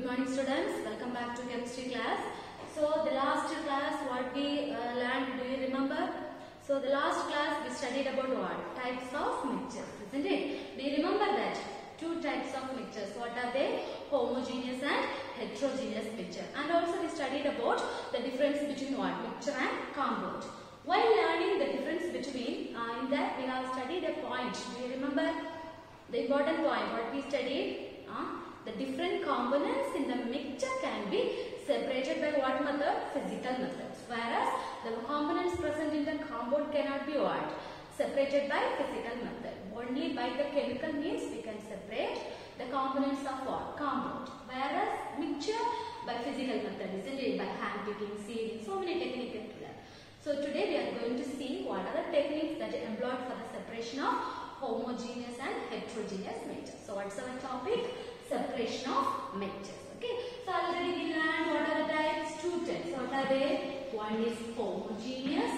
morning students, welcome back to chemistry class. So the last class what we learned, do you remember? So the last class we studied about what? Types of mixtures, isn't it? Do you remember that? Two types of mixtures. What are they? Homogeneous and heterogeneous mixture. And also we studied about the difference between what? Mixture and compound. While learning the difference between, in that we have studied a point. Do you remember? The important point what we studied? The different components in the mixture can be separated by what method? Physical methods. Whereas the components present in the compound cannot be what? Separated by physical method. Only by the chemical means we can separate the components of what? Compound. Whereas mixture by physical method, isn't it? By hand picking, sealing, so many techniques to learn. So today we are going to see what are the techniques that are employed for the separation of homogeneous and heterogeneous mixtures. So what's our topic? Separation of mixtures. Okay. So already we learned what are the types? Two types. What are they? One is homogeneous.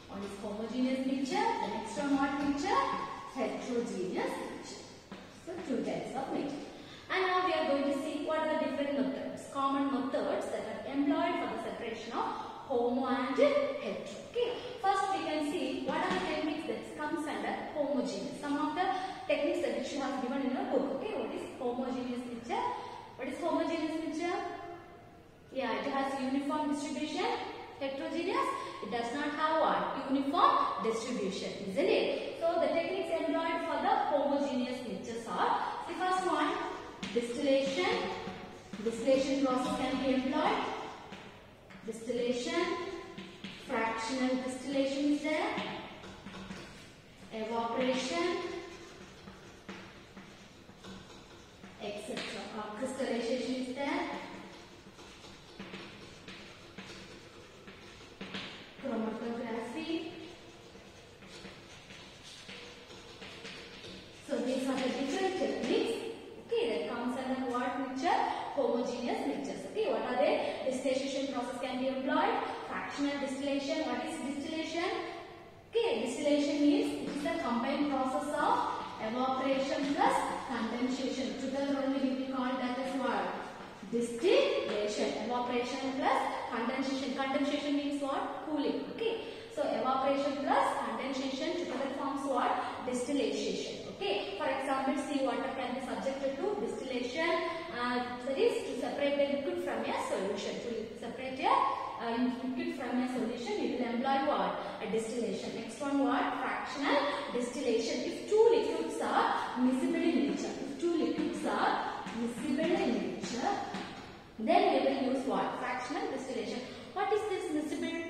One is homogeneous mixture. The next one what mixture? Heterogeneous mixture. So two types of mixture. And now we are going to see what are the different methods, common methods that are employed for the separation of homo and hetero. Okay. First we can see what are the techniques that comes under homogeneous. Some of the techniques that which you have given in your book. Okay. What is homogeneous mixture? What is homogeneous mixture? Yeah, it has uniform distribution. Heterogeneous, it does not have what? Uniform distribution, isn't it? So the techniques employed for the homogeneous mixtures are, the first one, distillation. Distillation process can be employed. Distillation, fractional distillation is there. Evaporation, etc. Crystallization is there. Chromatography. So these are the different techniques. Okay, that comes under what mixture? Homogeneous mixtures. Okay, what are they? Distillation process can be employed. Fractional distillation. What is distillation? Okay, distillation means it is the combined process of evaporation plus condensation. Together only we will call that as what? Distillation. Evaporation plus condensation. Condensation means what? Cooling. Okay. So evaporation plus condensation together forms what? Distillation. Okay. For example, seawater can be subjected to distillation. That is to separate the liquid from a solution. To separate a liquid from a solution, we will employ what? A distillation. Next one what? Fractional distillation. If two liquids are miscible in nature, then we will use what? Fractional distillation. What is this miscible?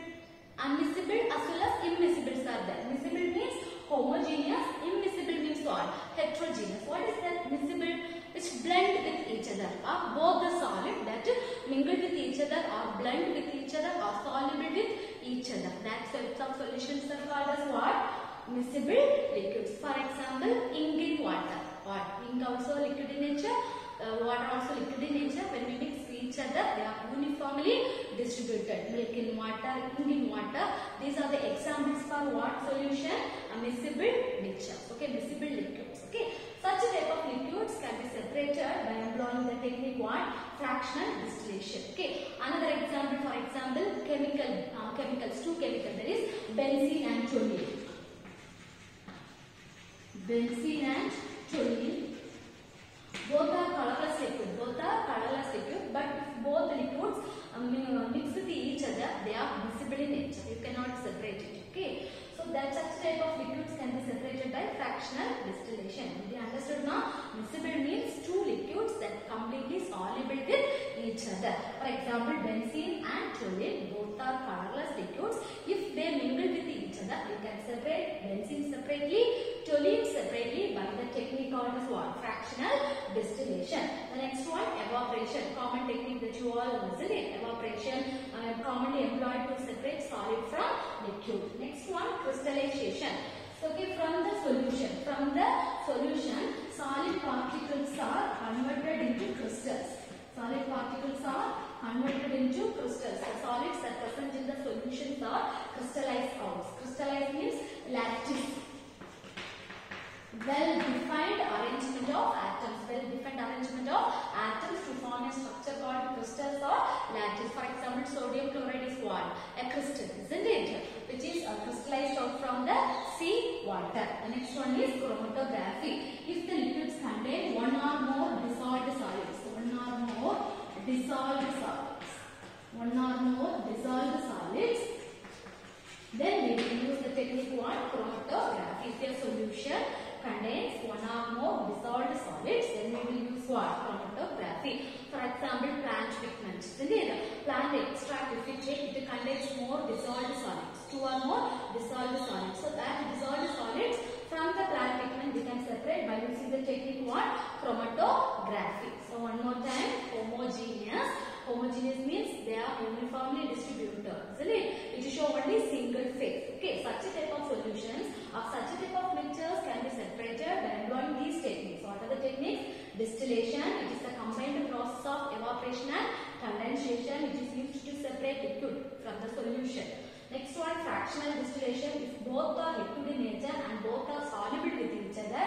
Unmiscible as well as immiscibles are there. Miscible means homogeneous. Immiscible means what? Heterogeneous. What is that miscible? Which blend with each other. Both the solid that mingle with each other or blend with each other or soluble with each other. That's why some solutions are called as what? Miscible liquids. For example, ink in water. What? Ink also liquid in nature. Water also liquid in nature. When we mix each other, they are uniformly distributed. Milk in water, ink in water. These are the examples for what solution? A miscible mixture. Okay, miscible liquids. Okay, such a type of liquids can be separated by employing the technique what? Fractional distillation. Okay, another example, for example, chemicals. Two chemicals. That is benzene and toluene. Benzene and toluene. Both are colorless liquid. But if both the liquids mix with each other, they are miscible in nature. You cannot separate it. Okay. So that such type of liquids can be separated by fractional distillation. Did you understood now? Miscible means two liquids that completely soluble with each other. For example, benzene and toluene, both are colorless liquids. If they mingle with each other, we can separate benzene separately, toluene separately by the technique called as what? Fractional distillation. The next one, evaporation. Common technique that you all know, isn't it? Evaporation commonly employed to separate solid from liquid. Next one, crystallization. So, okay, from the solution, solid particles are converted into crystals. Solid particles are converted into crystals. The solids that present in the solutions are crystallized forms. Crystallized means lattice. Well-defined arrangement of atoms. Well-defined arrangement of example, sodium chloride is what? A crystal, isn't it? Which is crystallized out from the sea water. The next one is chromatography. If the liquids contain one or more dissolved solids, then we will use the technique what? Chromatography. If a solution contains one or more dissolved solids, then we will use what? Chromatography. For example, plant pigment. Plant extract, if we take, it contains more dissolved solids, 2 or more dissolved solids. So that dissolved solids from the plant pigment we can separate by using the technique what? Chromatography. So one more time, homogeneous. Homogeneous means they are uniformly distributed, isn't it? It show only single phase. Okay, such a type of solutions or such a type of mixtures can be separated by employing these techniques. What are the techniques? Distillation, it is the combined process of evaporation and condensation, which is used to separate liquid from the solution. Next one, fractional distillation. If both are liquid in nature and both are soluble with each other,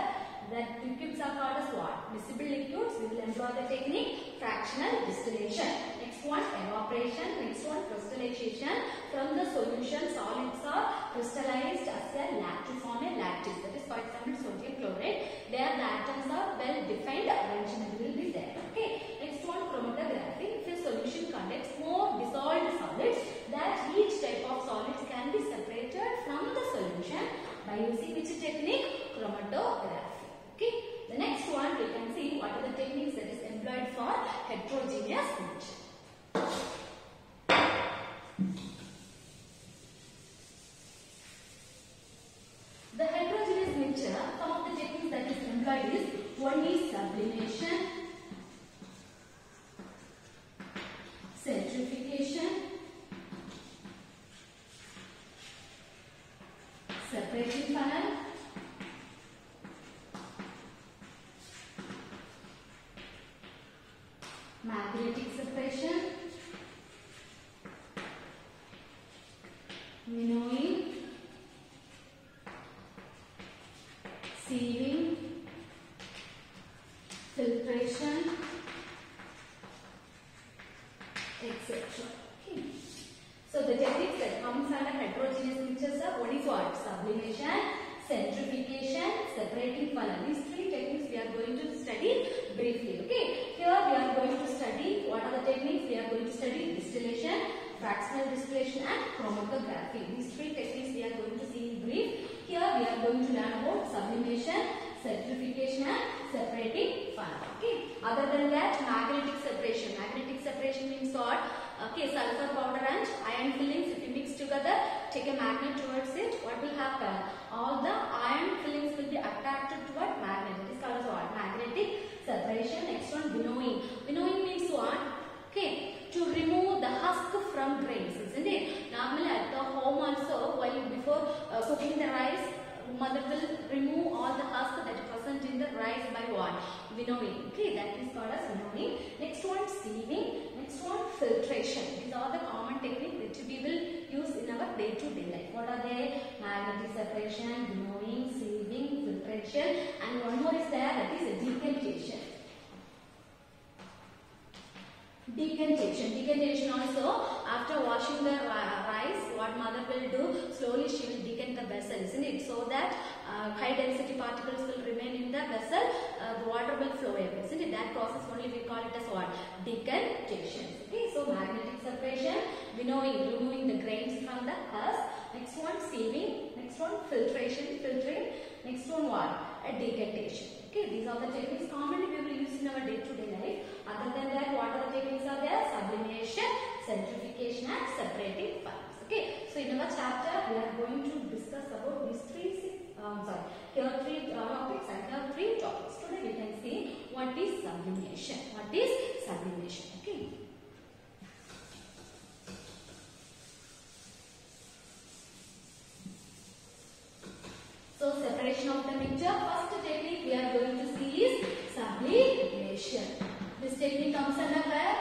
that liquids are called as what? Miscible liquids. We will employ the technique fractional distillation. Next one, evaporation. Next one, crystallization. From the solution, solids are crystallized as to form a lattice. That is, for example, sodium chloride. There the atoms are well defined arrangement will be there. Okay. Next one, chromatography. If a solution contains more dissolved solids, that each type of solids can be separated from the solution by using which technique? Chromatography. Okay. The next one, we can see what are the techniques that is employed for heterogeneous mixture. The heterogeneous mixture, some of the techniques that is employed is, one is sublimation, centrifugation, separating funnel, magnetic separation, winnowing, sieving, filtration, etc. Okay. So the techniques that comes under heterogeneous mixtures are, what is what? Sublimation, centrifugation, separating funnel. These three techniques we are going to study briefly. Okay. Here we are going to study what are the techniques. We are going to study distillation, fractional distillation and chromatography. These three techniques we are going to see in brief. Here we are going to learn about sublimation, centrifugation and separating funnel. Okay. Other than that, magnetic separation. Magnetic separation means what? Okay, sulfur powder and iron fillings, if you mix together, take a magnet towards it, what will happen? All the iron fillings will be attracted toward magnet. That is called as what? Magnetic separation. Next one, winnowing. Winnowing means what? Okay, to remove the husk from grains, isn't it? Normally at the home also, while before cooking the rice, mother will remove all the husk that is present in the rice by what? Winnowing. Okay, that is called as winnowing. Next one, sieving. Next one, filtration. These are the common techniques which we will use in our day-to-day life. What are they? Magnetic separation, winnowing, sieving, filtration, and one more is there, that is decantation. Decantation also, after washing the rice, what mother will do, slowly she will decant the vessel, isn't it? So that high density particles will remain in the vessel, the water will flow away, isn't it? That process only we call it as what? Decantation. Okay, so magnetic separation, winnowing, removing the grains from the husk. Next one, sieving. Next one, filtration, filtering. Next one, what? A decantation. Okay, these are the techniques commonly we will use in our day-to-day life. Other than that, what are the techniques are there? Sublimation, centrifugation and separating funnels. Okay, so in our chapter, we are going to discuss about these three topics and here three topics. Today we can see what is sublimation. What is sublimation? Okay. So separation of the mixture. First technique we are going to see is sublimation. This technique comes under where?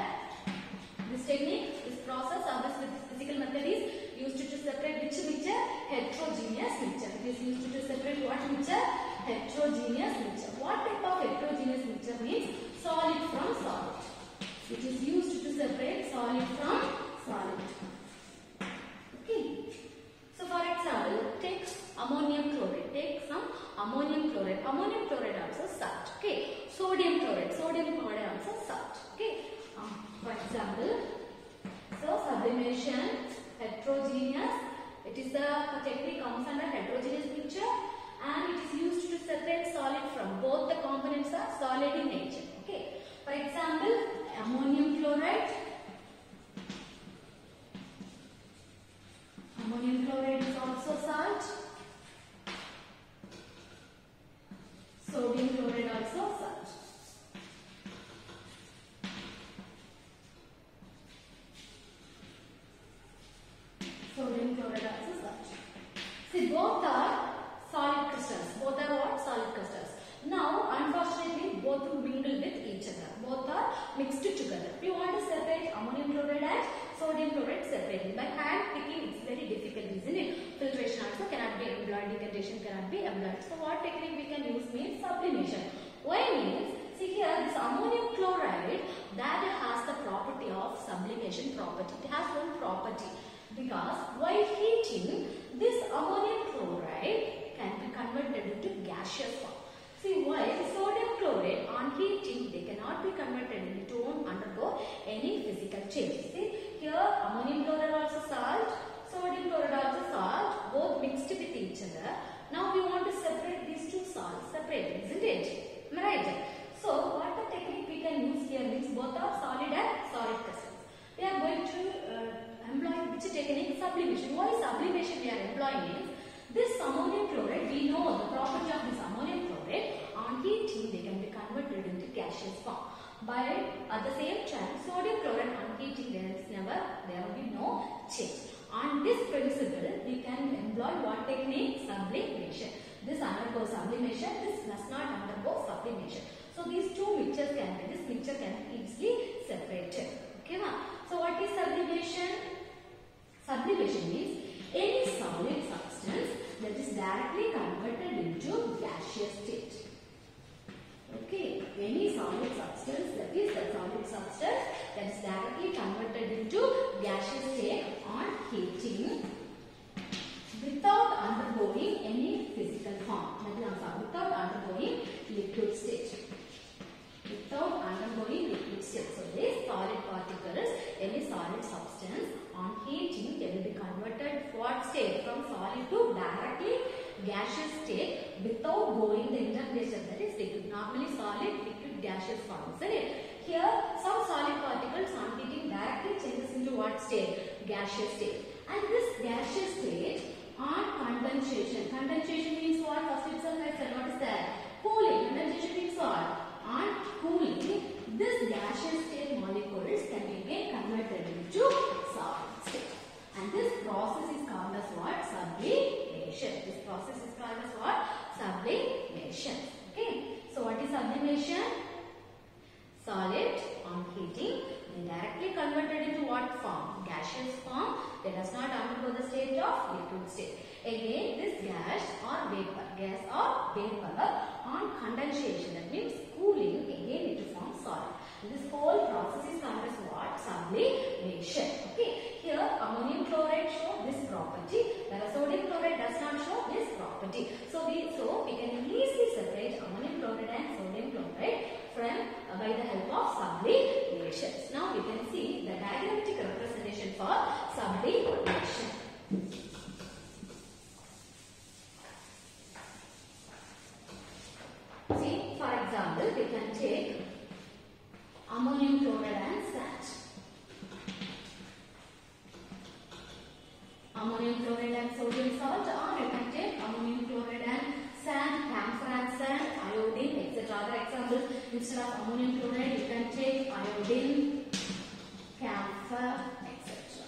This technique, this process or this physical method is used to separate which mixture? Heterogeneous mixture. It is used to separate what mixture? Heterogeneous mixture. What type of heterogeneous mixture means? Solid from solid. It is used to separate solid from solid. Ammonium chloride also salt. Okay. Sodium chloride also salt. Okay. For example, so sublimation, heterogeneous. It is a technique comes under heterogeneous mixture, and it is used to separate solid from both the components are solid in nature. Okay. For example, ammonium chloride. Ammonium chloride is also salt. Sodium chloride also salt. Sodium chloride also salt. See, both are solid crystals. Both are what? Solid crystals. Now, unfortunately, both mingle with each other. Both are mixed together. We want to separate ammonium chloride and sodium chloride separately. By hand picking, it's very difficult, isn't it? Filtration also cannot be employed. Decantation cannot be employed. So, what technique we can use means sublimation. Why means? See here, this ammonium chloride that has the property of sublimation property. It has one property. Because while heating, this ammonium chloride can be converted into gaseous form. See, while sodium chloride on heating, they cannot be converted into, won't undergo any physical change. See, here ammonium chloride also salt, sodium chloride also salt, both mixed with each other. Now we want to separate these two salts, separate, isn't it? Am I right? So, what the technique we can use here means both are solid and solid crystals. We are going to employ which technique? Sublimation. Why sublimation we are employing is this ammonium chloride, we know the property of this ammonium chloride, on heating they can be converted into gaseous form. But at the same time, sodium chloride on heating there will be no change. On this principle, we can employ what technique? Sublimation. This undergoes sublimation, this does not undergo sublimation. So these two mixtures this mixture can be easily separated. Okay, ma? So what is sublimation? Sublimation means any solid substance that is directly converted into gaseous state. Okay, any solid substance that is directly converted into gaseous state on heating without undergoing any physical form. Without undergoing liquid state. Without undergoing liquid state. So these solid particles, any solid substance on heating, they will be converted what state? From solid to directly gaseous state without going the intermediate, that is liquid. Normally solid, liquid, gaseous form, isn't it? Here some solid particles on heating directly changes into what state? Gaseous state. And this gaseous state on condensation. Condensation means what? First itself I said, what is that? Cooling. Condensation means what? On cooling, this gaseous state molecules can be again converted into solid state. And this process is called as what? Sublimation. This process is called as what? Sublimation. Okay. So what is sublimation? Solid on heating, directly converted into what form? Gaseous form. That does not undergo the state of liquid state. Again, this gas or vapor on condensation, that means cooling, again it forms solid. This whole process is called as what? Sublimation. Okay. Here ammonium chloride shows this property, whereas sodium chloride does not show this property. So we can easily separate ammonium chloride and sodium chloride from by the help of sublimation. Now we can see the diagrammatic representation for sublimation. See, for example, we can take ammonium chloride and sand. Ammonium chloride and sodium salt, or you can take ammonium chloride and sand, camphor and sand, iodine, etc. Other examples, instead of ammonium chloride, you can take iodine, camphor, etc.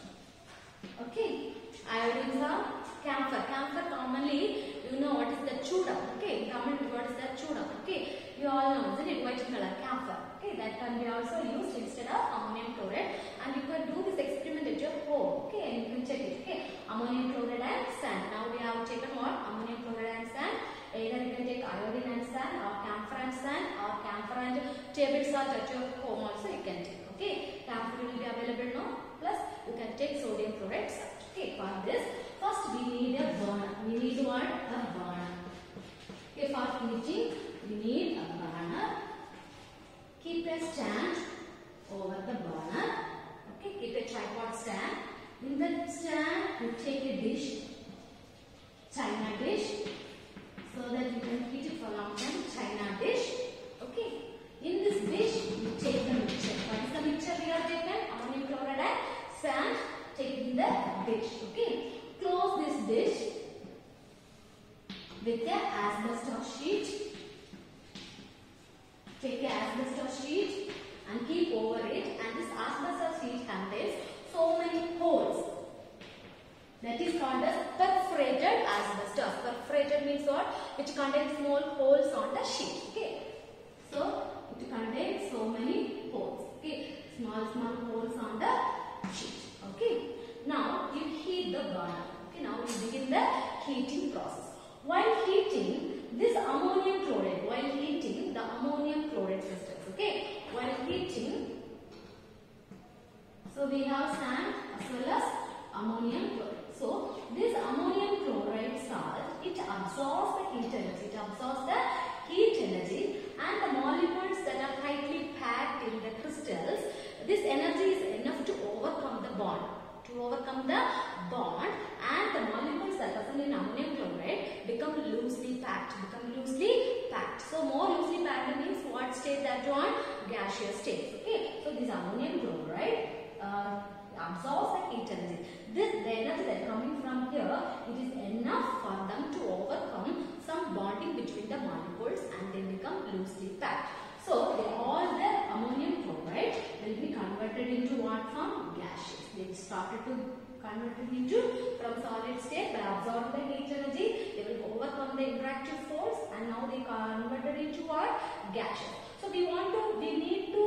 Okay, iodines are camphor. Camphor commonly, you know what is the chewed-up. Okay, commonly what is that chewed-up? Okay, you all know, isn't it? White color, camphor. Okay, that can be also used instead of ammonium chloride, and you can do this experiment at your home. Okay, and you can check it. Okay, ammonium chloride and sand. Now we have taken what? Ammonium chloride and sand. Either you can take iodine and sand, or camphor and sand, or camphor and table salt at your home also you can take. Okay, camphor will be available now. Plus you can take sodium chloride salt. Okay, for this, first we need a burner. We need what? A burner. Okay, for heating a stand over the burner. Okay, keep a tripod stand. In that stand, you take a dish, china dish, so that you can heat it for a long time. China dish. Okay. In this dish, you take the mixture. What is the mixture we have taken? Ammonium chloride and sand. Take in the dish. Okay. Close this dish with a asbestos sheet. Take a asbestos sheet and keep over it, and this asbestos sheet contains so many holes. That is called as perforated asbestos. Perforated means what? Which contains small holes on the sheet. Okay. So it contains so many holes. Okay. Small holes on the sheet. Okay. Now you heat the burner. Okay. Now you begin the heating process. While heating this ammonium chloride, crystals. Okay. While heating, so we have sand as well as ammonium chloride. So this ammonium chloride salt, it absorbs the heat energy, and the molecules that are tightly packed in the crystals, this energy is enough to overcome the bond. And the molecules that are present in ammonium chloride become loosely packed. So more loosely packed means what state that one? Gaseous state. Okay. So this ammonium chloride absorbs the heat energy. The energy that is coming from here, it is enough for them to overcome some bonding between the molecules and they become loosely packed. So all the ammonium chloride will be converted into what form? Gaseous. They started to convert it into from solid state by absorbing the heat energy. They will overcome the interactive force, and now they converted into what? Gaseous. So we need to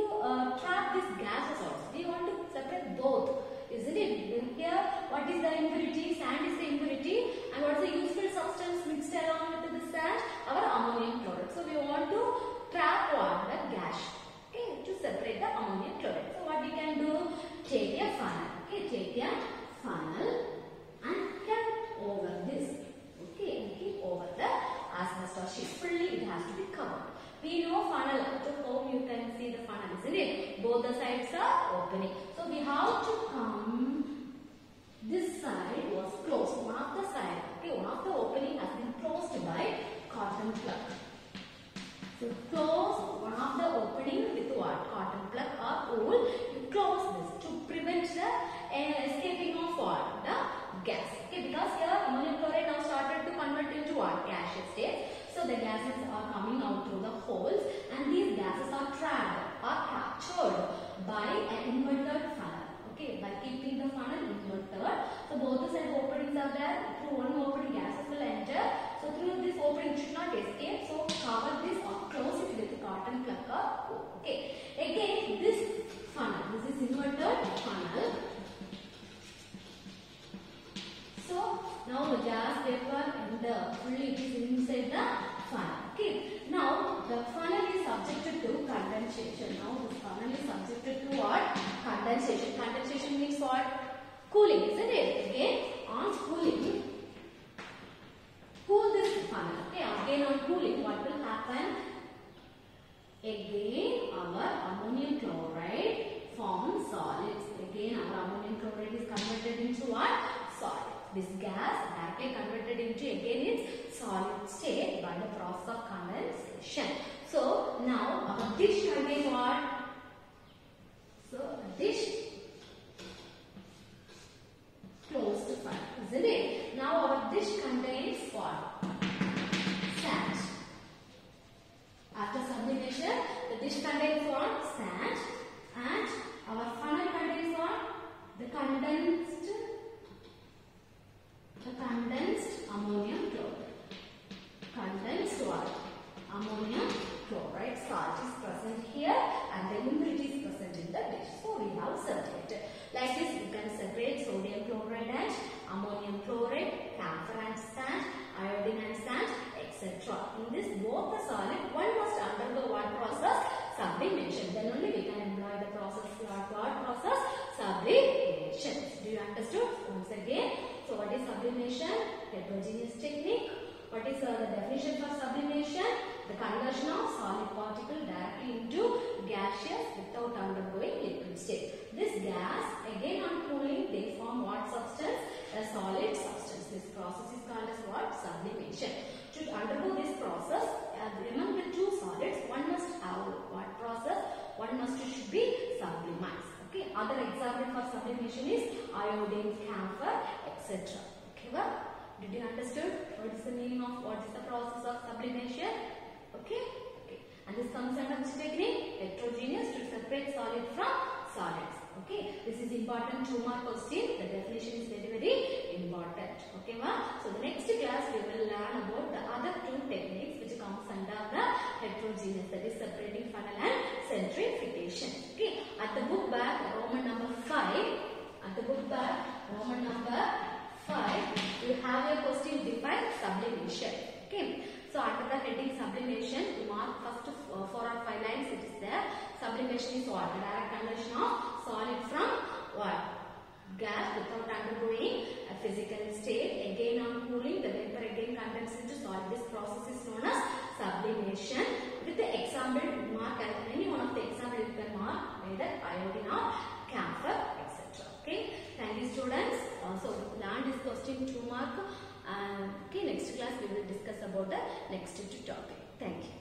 trap these gases also. We want to separate both, isn't it? Here, what is the impurity? Sand is the impurity, and what is the useful substance mixed along with the sand? Our ammonium chloride. So we want to trap what? The gas. Okay, to separate the ammonium chloride. So what we can do? Take a funnel. Okay, take a funnel and keep over this. Okay, and keep over the asbestos sheet. Fully it has to be covered. We know funnel. At home you can see the funnel, isn't it? Both the sides are opening. So we have to come. This side was closed. One of the side, okay, one of the opening has been closed by cotton plug. So close one of the opening with what? Cotton plug or wool. You close this to prevent the escaping of what? The gas. Okay, because here ammonium chloride now started to convert into what? Gaseous state. So the gases are coming out through the holes, and these gases are trapped or captured by an inverted funnel. Okay, by keeping the funnel inverted. So both the side openings are there. Through one opening gases will enter. So through this opening should not escape. So cover this or close it with cotton plug or wool. Okay. Again this funnel. This is inverted funnel. So now the gas vapor and the fully it is inside the funnel. Okay. Now the funnel is subjected to condensation. Now the funnel is subjected to what? Condensation. Condensation means what? Cooling, isn't it? Again on cooling. Cool this funnel. Okay. Again on cooling, what will happen? Again our ammonium chloride forms solids. Again our ammonium chloride is converted into what? Solid. This gas directly converted into again its solid state by the process of condensation. So now our dish contains what? So a dish closed funnel, isn't it? Now our dish contains what? Sand. After sublimation, the dish contains what? Sand, and our funnel contains what? The condensed ammonium chloride. Condensed what? Ammonium chloride salt is present here, and the impurity is present in the dish. So we have separated. Like this, you can separate sodium chloride and ammonium chloride, camphor and sand, iodine and sand, etc. In this both the solid, one must undergo what process? Sublimation. Then only we can employ the process. What process? Sublimation. Do you understood? Once again. So what is sublimation? Heterogeneous technique. What is the definition for sublimation? The conversion of solid particle directly into gaseous without undergoing liquid state. This gas, again on cooling, they form what substance? A solid substance. This process is called as what? Sublimation. To undergo this process, among the two solids, one must have what process? One should be sublimized. Okay. Other example for sublimation is iodine, camphor, etc. Okay. Well, did you understood what is the meaning of what is the process of sublimation? Okay. Okay. And this comes under which technique? Heterogeneous, to separate solid from solids. Okay. This is important 2-mark question. The definition is very, very important. Okay, ma? So the next class we will learn about the other 2 techniques which comes under the heterogeneous, that is separating funnel and centrifugation. Okay. At the book back, Roman number 5. At the book back, Roman number 5, you have a question define sublimation. Okay. So under the heading sublimation, you mark first 4 or 5 lines. It is there. Sublimation is what? The direct conversion of solid from what? Gas without undergoing a physical state. Again on cooling, the vapor again condenses into solid. This process is known as sublimation. With the example, mark any one of the example you can mark either iodine or camphor, etc. Okay. Thank you, students. So learn this question 2 mark. Okay, next class we will discuss about the next 2 topic. Thank you.